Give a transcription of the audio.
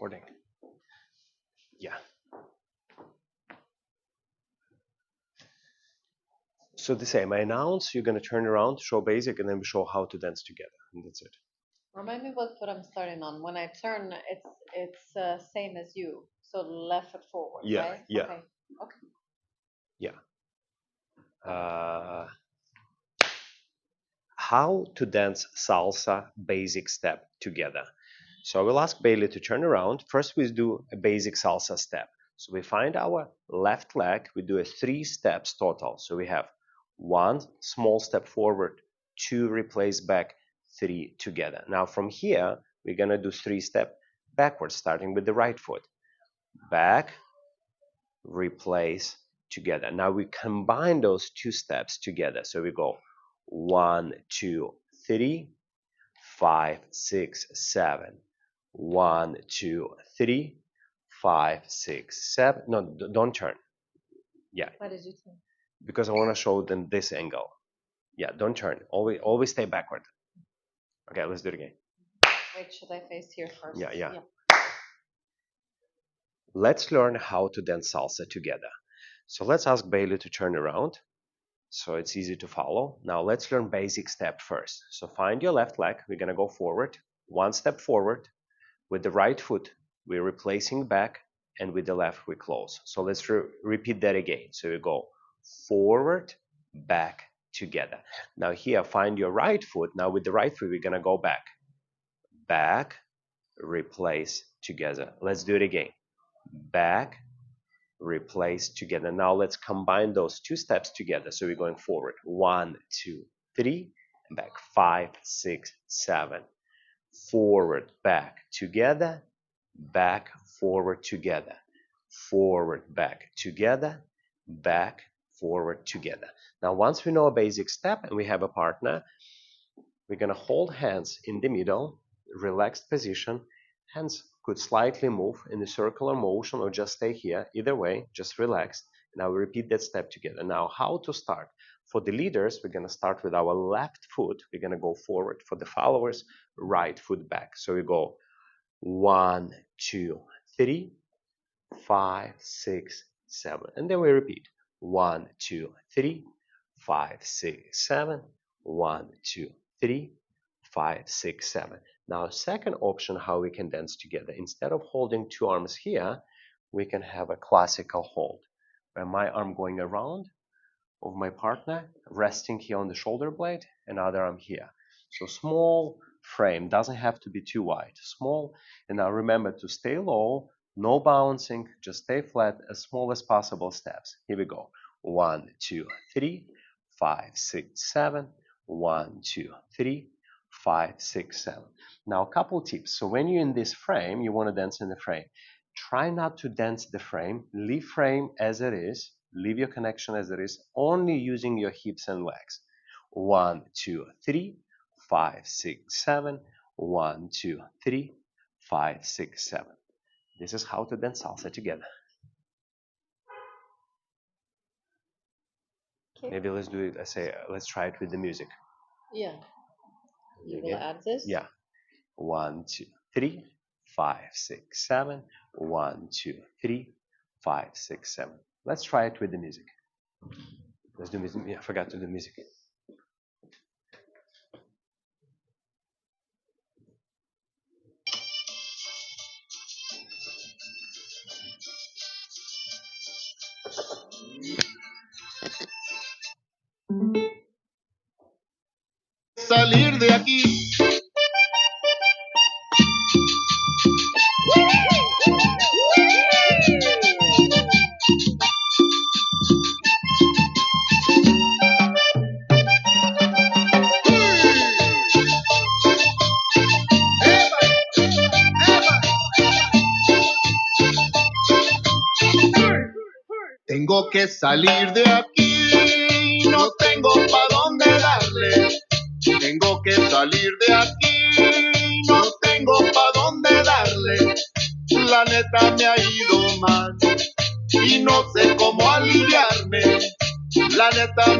recording. Yeah. So the same. I announce, you're going to turn around, show basic, and then we show how to dance together. And that's it. Remind me what foot I'm starting on. When I turn, it's same as you. So left foot forward, Yeah, right? yeah. Okay. Okay. Yeah. How to dance salsa basic step together. So I will ask Bailey to turn around. First, we do a basic salsa step. So we find our left leg. We do a 3 steps total. So we have 1 small step forward, 2 replace back, 3 together. Now from here, we're going to do 3 step backwards, starting with the right foot. Back, replace, together. Now we combine those 2 steps together. So we go 1, 2, 3, 5, 6, 7. 1, 2, 3, 5, 6, 7. No, don't turn. Yeah. Why did you turn? Because I want to show them this angle. Yeah, don't turn. Always stay backward. Okay, let's do it again. Wait, should I face here first? Yeah. Let's learn how to dance salsa together. So let's ask Bailey to turn around so it's easy to follow. Now let's learn basic step first. So find your left leg. We're going to go forward. 1 step forward. With the right foot, we're replacing back, and with the left, we close. So let's repeat that again. So we go forward, back, together. Now here, find your right foot. Now with the right foot, we're going to go back. Back, replace, together. Let's do it again. Back, replace, together. Now let's combine those 2 steps together. So we're going forward. 1, 2, 3, and back. 5, 6, 7. Forward, back, together, back, forward, together, forward, back, together, back, forward, together. Now, once we know a basic step and we have a partner, we're going to hold hands in the middle, relaxed position. Hands could slightly move in a circular motion or just stay here. Either way, just relax. Now we repeat that step together. Now, how to start? For the leaders, we're going to start with our left foot. We're going to go forward. For the followers, right foot back. So we go 1, 2, 3, 5, 6, 7. And then we repeat 1, 2, 3, 5, 6, 7. 1, 2, 3, 5, 6, 7. Now, second option how we can dance together. Instead of holding 2 arms here, we can have a classical hold, where my arm going around of my partner, resting here on the shoulder blade, and other arm here. So small frame, doesn't have to be too wide, small. And now remember to stay low, no bouncing, just stay flat, as small as possible steps. Here we go. 1, 2, 3, 5, 6, 7. 1, 2, 3, 5, 6, 7. Now a couple tips. So when you're in this frame, you want to dance in the frame. Try not to dance the frame. Leave frame as it is. Leave your connection as it is, only using your hips and legs. 1, 2, 3, 5, 6, 7. 1, 2, 3, 5, 6, 7. This is how to dance salsa together. Okay. Maybe let's do it. Let's try it with the music. Yeah. You will add this? Yeah. 1, 2, 3, 5, 6, 7. 1, 2, 3, 5, 6, 7. Let's try it with the music. Let's do music. Yeah, I forgot to do music. Salir de aquí. Tengo que salir de aquí, no tengo pa' dónde darle. Tengo que salir de aquí, no tengo pa' dónde darle. La neta me ha ido mal y no sé cómo aliviarme. La neta